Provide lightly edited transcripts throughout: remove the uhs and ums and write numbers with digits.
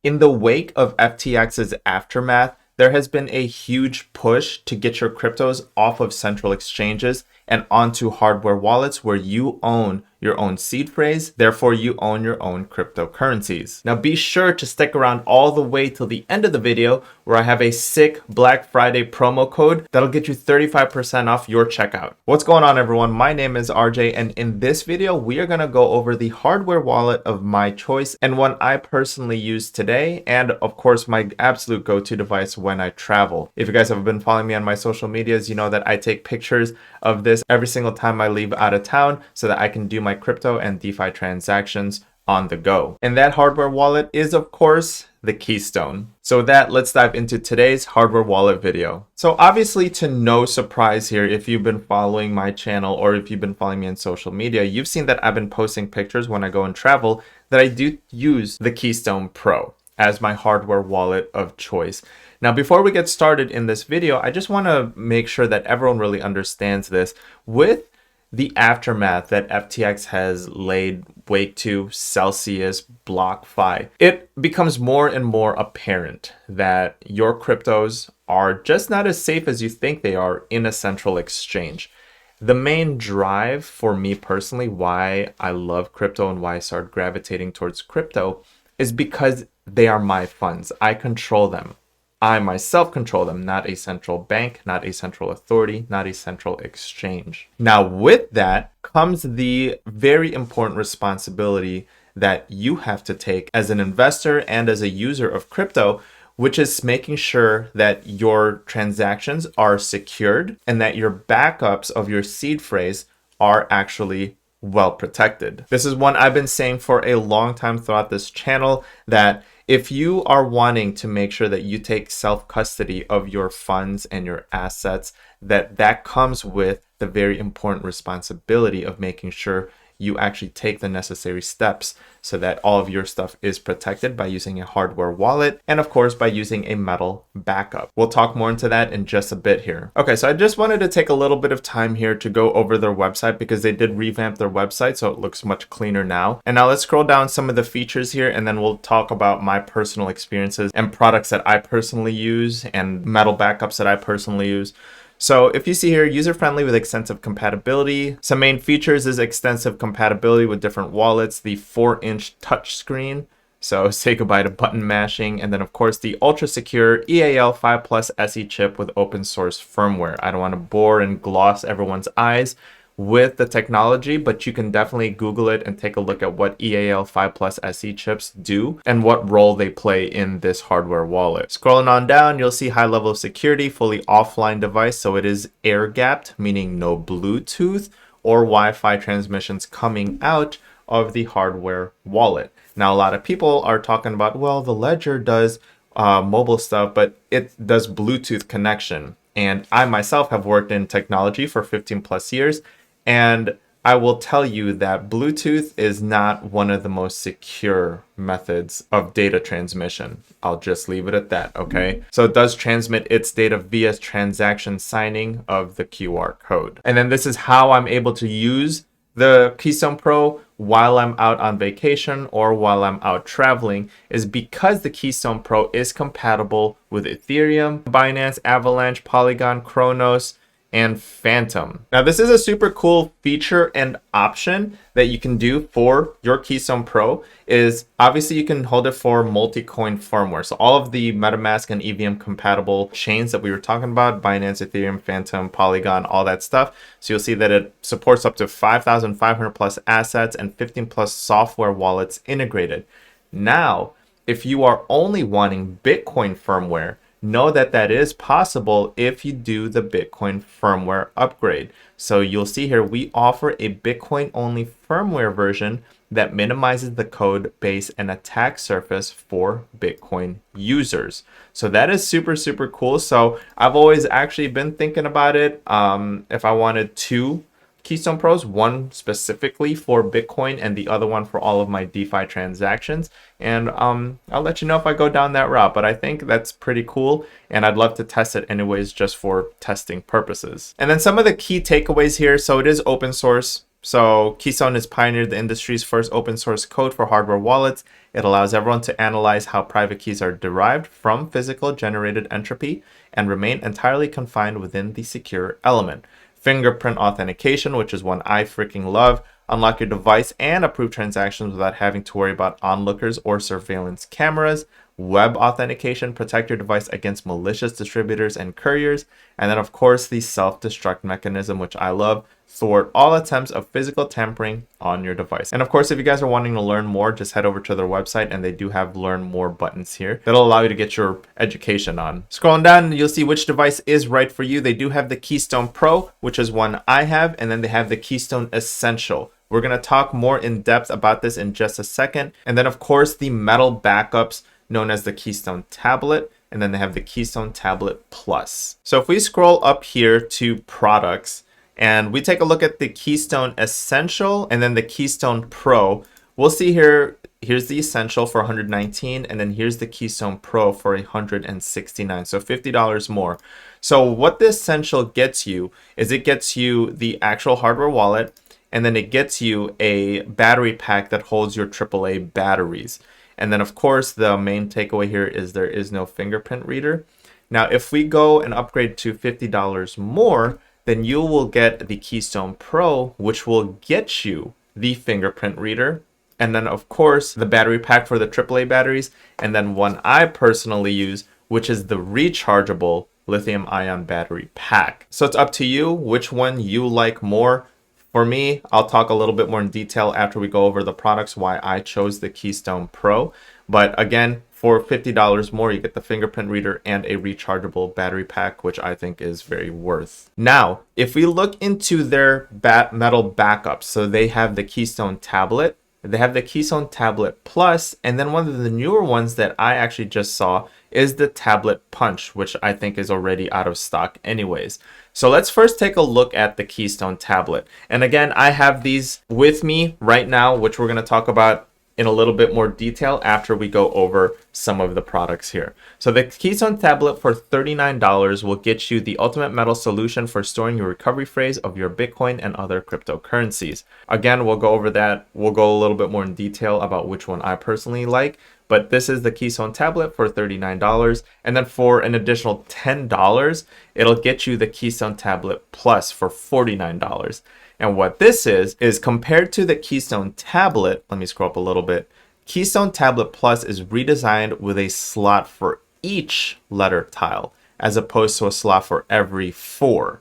In the wake of FTX's aftermath, there has been a huge push to get your cryptos off of central exchanges and onto hardware wallets where you own your own seed phrase, therefore you own your own cryptocurrencies. Now be sure to stick around all the way till the end of the video where I have a sick Black Friday promo code that'll get you 35% off your checkout. What's going on, everyone? My name is RJ, and in this video we are going to go over the hardware wallet of my choice and one I personally use today, and of course my absolute go-to device when I travel. If you guys have been following me on my social medias, you know that I take pictures of this every single time I leave out of town so that I can do my crypto and DeFi transactions on the go. And that hardware wallet is, of course, the Keystone. So with that, let's dive into today's hardware wallet video. So obviously, to no surprise here, if you've been following my channel or if you've been following me on social media, you've seen that I've been posting pictures when I go and travel that I do use the Keystone Pro as my hardware wallet of choice. Now, before we get started in this video, I just want to make sure that everyone really understands this. With the aftermath that FTX has laid wake to, Celsius, BlockFi, it becomes more and more apparent that your cryptos are just not as safe as you think they are in a central exchange. The main drive for me personally, why I love crypto and why I started gravitating towards crypto, is because they are my funds. I control them. I myself control them, not a central bank, not a central authority, not a central exchange. Now, with that comes the very important responsibility that you have to take as an investor and as a user of crypto, which is making sure that your transactions are secured and that your backups of your seed phrase are actually well protected. This is one I've been saying for a long time throughout this channel, that if you are wanting to make sure that you take self-custody of your funds and your assets, that comes with the very important responsibility of making sure you actually take the necessary steps so that all of your stuff is protected by using a hardware wallet and, of course, by using a metal backup. We'll talk more into that in just a bit here. Okay, so I just wanted to take a little bit of time here to go over their website because they did revamp their website, so it looks much cleaner now. And now let's scroll down some of the features here, and then we'll talk about my personal experiences and products that I personally use and metal backups that I personally use. So if you see here, user-friendly with extensive compatibility. Some main features is extensive compatibility with different wallets, the 4-inch touchscreen, so say goodbye to button mashing, and then of course the ultra-secure EAL5+ SE chip with open source firmware. I don't want to bore and gloss everyone's eyes with the technology, but you can definitely Google it and take a look at what EAL5+ SE chips do and what role they play in this hardware wallet. Scrolling on down, you'll see high level of security, fully offline device, so it is air gapped, meaning no Bluetooth or Wi-Fi transmissions coming out of the hardware wallet. Now, a lot of people are talking about, well, the Ledger does mobile stuff, but it does Bluetooth connection. And I myself have worked in technology for 15 plus years. And I will tell you that Bluetooth is not one of the most secure methods of data transmission. I'll just leave it at that, okay? So it does transmit its data via transaction signing of the QR code. And then this is how I'm able to use the Keystone Pro while I'm out on vacation or while I'm out traveling, is because the Keystone Pro is compatible with Ethereum, Binance, Avalanche, Polygon, Kronos, and Phantom. Now, this is a super cool feature and option that you can do for your Keystone Pro. Is obviously you can hold it for multi-coin firmware. So all of the MetaMask and EVM compatible chains that we were talking about, Binance, Ethereum, Phantom, Polygon, all that stuff. So you'll see that it supports up to 5,500 plus assets and 15 plus software wallets integrated. Now, if you are only wanting Bitcoin firmware, know that that is possible if you do the Bitcoin firmware upgrade. So you'll see here, we offer a Bitcoin only firmware version that minimizes the code base and attack surface for Bitcoin users. So that is super, super cool. So I've always actually been thinking about it. If I wanted two Keystone Pros, one specifically for Bitcoin and the other one for all of my DeFi transactions. And I'll let you know if I go down that route, but I think that's pretty cool. And I'd love to test it anyways, just for testing purposes. And then some of the key takeaways here. So it is open source. So Keystone has pioneered the industry's first open source code for hardware wallets. It allows everyone to analyze how private keys are derived from physical generated entropy and remain entirely confined within the secure element. Fingerprint authentication, which is one I freaking love. Unlock your device and approve transactions without having to worry about onlookers or surveillance cameras. Web authentication, protect your device against malicious distributors and couriers. And then, of course, the self-destruct mechanism, which I love. Thwart all attempts of physical tampering on your device. And of course, if you guys are wanting to learn more, just head over to their website and they do have learn more buttons here that'll allow you to get your education on. Scrolling down, you'll see which device is right for you. They do have the Keystone Pro, which is one I have, and then they have the Keystone Essential. We're going to talk more in depth about this in just a second. And then, of course, the metal backups known as the Keystone Tablet, and then they have the Keystone Tablet Plus. So if we scroll up here to products and we take a look at the Keystone Essential and then the Keystone Pro, we'll see here's the Essential for $119, and then here's the Keystone Pro for $169, so $50 more. So what the Essential gets you is it gets you the actual hardware wallet, and then it gets you a battery pack that holds your AAA batteries. And then, of course, the main takeaway here is there is no fingerprint reader. Now, if we go and upgrade to $50 more, then you will get the Keystone Pro, which will get you the fingerprint reader. And then, of course, the battery pack for the AAA batteries. And then one I personally use, which is the rechargeable lithium-ion battery pack. So it's up to you which one you like more. For me, I'll talk a little bit more in detail after we go over the products, why I chose the Keystone Pro. But again, for $50 more, you get the fingerprint reader and a rechargeable battery pack, which I think is very worth. Now, if we look into their metal backups, so they have the Keystone Tablet, they have the Keystone Tablet Plus, and then one of the newer ones that I actually just saw is the Tablet Punch, which I think is already out of stock anyways. So let's first take a look at the Keystone Tablet. And again, I have these with me right now, which we're going to talk about in a little bit more detail after we go over some of the products here. So the Keystone Tablet for $39 will get you the ultimate metal solution for storing your recovery phrase of your Bitcoin and other cryptocurrencies. Again, we'll go over that. We'll go a little bit more in detail about which one I personally like. But this is the Keystone Tablet for $39. And then for an additional $10, it'll get you the Keystone Tablet Plus for $49. And what this is compared to the Keystone Tablet, let me scroll up a little bit. Keystone Tablet Plus is redesigned with a slot for each letter tile, as opposed to a slot for every 4.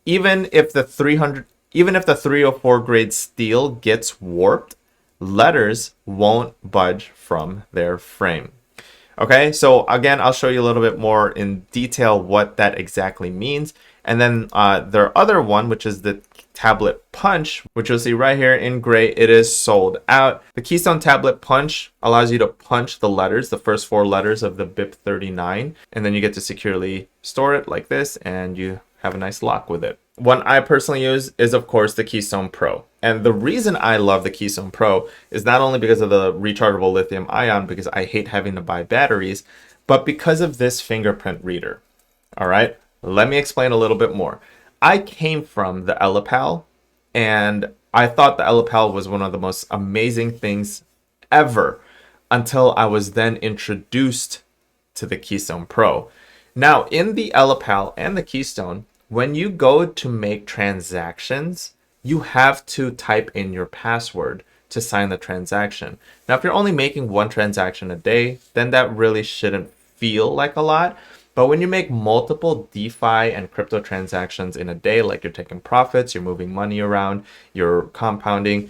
Even if the 304 grade steel gets warped, letters won't budge from their frame. Okay, so again, I'll show you a little bit more in detail what that exactly means. And then their other one, which is the Tablet Punch, which you'll see right here in gray, it is sold out. The Keystone Tablet Punch allows you to punch the letters, the first 4 letters of the BIP39, and then you get to securely store it like this, and you have a nice lock with it. One I personally use is, of course, the Keystone Pro. And the reason I love the Keystone Pro is not only because of the rechargeable lithium ion, because I hate having to buy batteries, but because of this fingerprint reader. All right, let me explain a little bit more. I came from the Ellipal, and I thought the Ellipal was one of the most amazing things ever until I was then introduced to the Keystone Pro. Now, in the Ellipal and the Keystone, when you go to make transactions, you have to type in your password to sign the transaction. Now, if you're only making one transaction a day, then that really shouldn't feel like a lot. But when you make multiple DeFi and crypto transactions in a day, like you're taking profits, you're moving money around, you're compounding,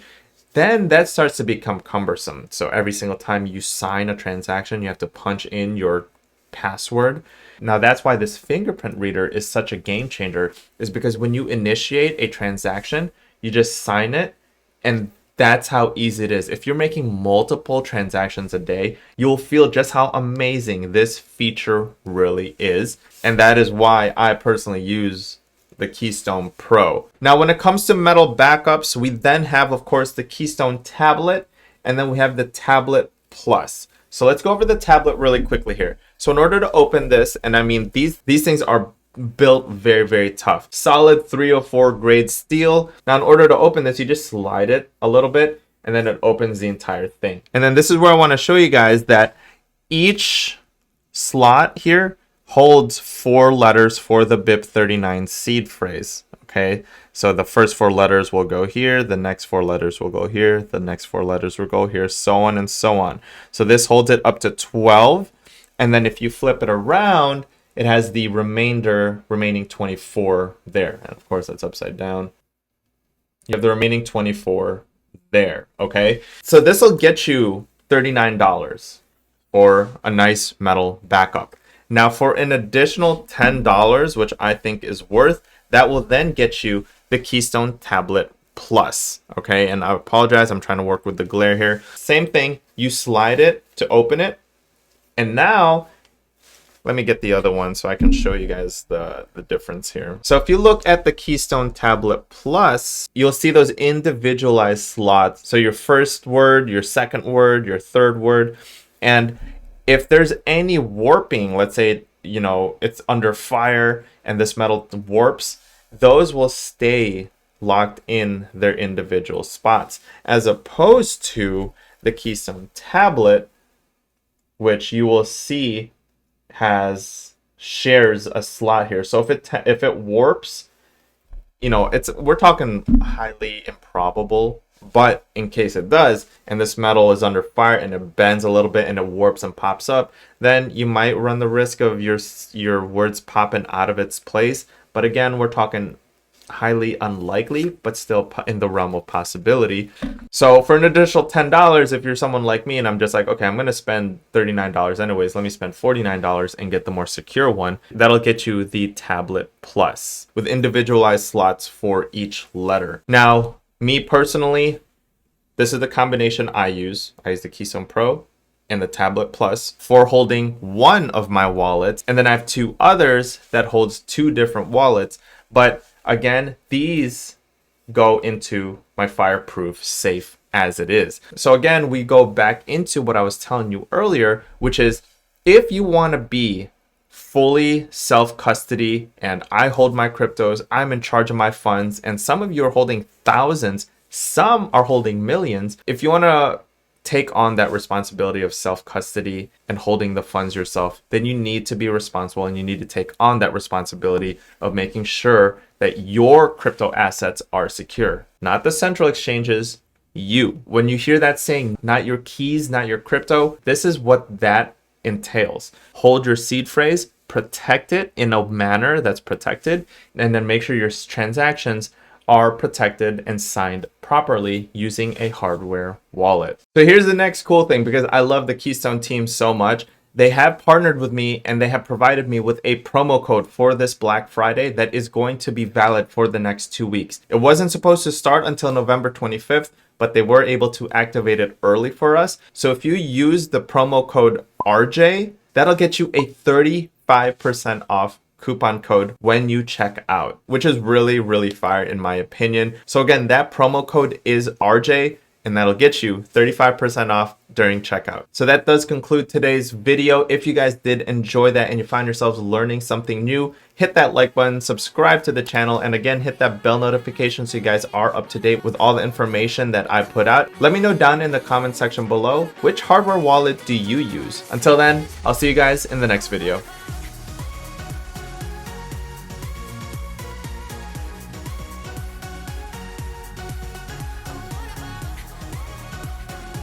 then that starts to become cumbersome. So every single time you sign a transaction, you have to punch in your password. Now that's why this fingerprint reader is such a game changer, is because when you initiate a transaction, you just sign it, and that's how easy it is. If you're making multiple transactions a day, you'll feel just how amazing this feature really is. And that is why I personally use the Keystone Pro. Now, when it comes to metal backups, we then have, of course, the Keystone Tablet, and then we have the Tablet Plus. So let's go over the tablet really quickly here. So in order to open this, and I mean, these things are built very, very tough. Solid 304 grade steel. Now, in order to open this, you just slide it a little bit, and then it opens the entire thing. And then this is where I want to show you guys that each slot here holds 4 letters for the BIP39 seed phrase. Okay, so the first 4 letters will go here, the next 4 letters will go here, the next 4 letters will go here, so on and so on. So this holds it up to 12, and then if you flip it around, it has the remaining 24 there. And of course, that's upside down. You have the remaining 24 there, okay? So this will get you $39 for a nice metal backup. Now, for an additional $10, which I think is worth, that will then get you the Keystone Tablet Plus, okay? And I apologize, I'm trying to work with the glare here. Same thing, you slide it to open it, and now, let me get the other one so I can show you guys the difference here. So if you look at the Keystone Tablet Plus, you'll see those individualized slots. So your first word, your second word, your third word. And if there's any warping, let's say, you know, it's under fire and this metal warps, those will stay locked in their individual spots, as opposed to the Keystone Tablet, which you will see shares a slot here. So if it warps, you know, we're talking highly improbable, but in case it does, and this metal is under fire and it bends a little bit and it warps and pops up, then you might run the risk of your words popping out of its place. But again, we're talking highly unlikely, but still in the realm of possibility. So for an additional $10, if you're someone like me and I'm just like, okay, I'm going to spend $39 anyways, let me spend $49 and get the more secure one, that'll get you the Tablet Plus with individualized slots for each letter. Now, me personally, this is the combination I use. I use the Keystone Pro and the Tablet Plus for holding one of my wallets, and then I have 2 others that holds 2 different wallets. But again, these go into my fireproof safe as it is. So again, we go back into what I was telling you earlier, which is if you want to be fully self-custody and I hold my cryptos, I'm in charge of my funds, and some of you are holding thousands, some are holding millions. If you want to take on that responsibility of self-custody and holding the funds yourself, then you need to be responsible and you need to take on that responsibility of making sure that your crypto assets are secure. Not the central exchanges, you. When you hear that saying, not your keys, not your crypto, this is what that entails. Hold your seed phrase, protect it in a manner that's protected, and then make sure your transactions are protected and signed properly using a hardware wallet. So here's the next cool thing, because I love the Keystone team so much. They have partnered with me and they have provided me with a promo code for this Black Friday that is going to be valid for the next 2 weeks. It wasn't supposed to start until November 25th, but they were able to activate it early for us. So if you use the promo code RJ, that'll get you a 35% off coupon code when you check out, which is really, really fire in my opinion. So again, that promo code is RJ, and that'll get you 35% off during checkout. So that does conclude today's video. If you guys did enjoy that and you find yourselves learning something new, hit that like button, subscribe to the channel, and again, hit that bell notification so you guys are up to date with all the information that I put out. Let me know down in the comment section below, which hardware wallet do you use? Until then, I'll see you guys in the next video.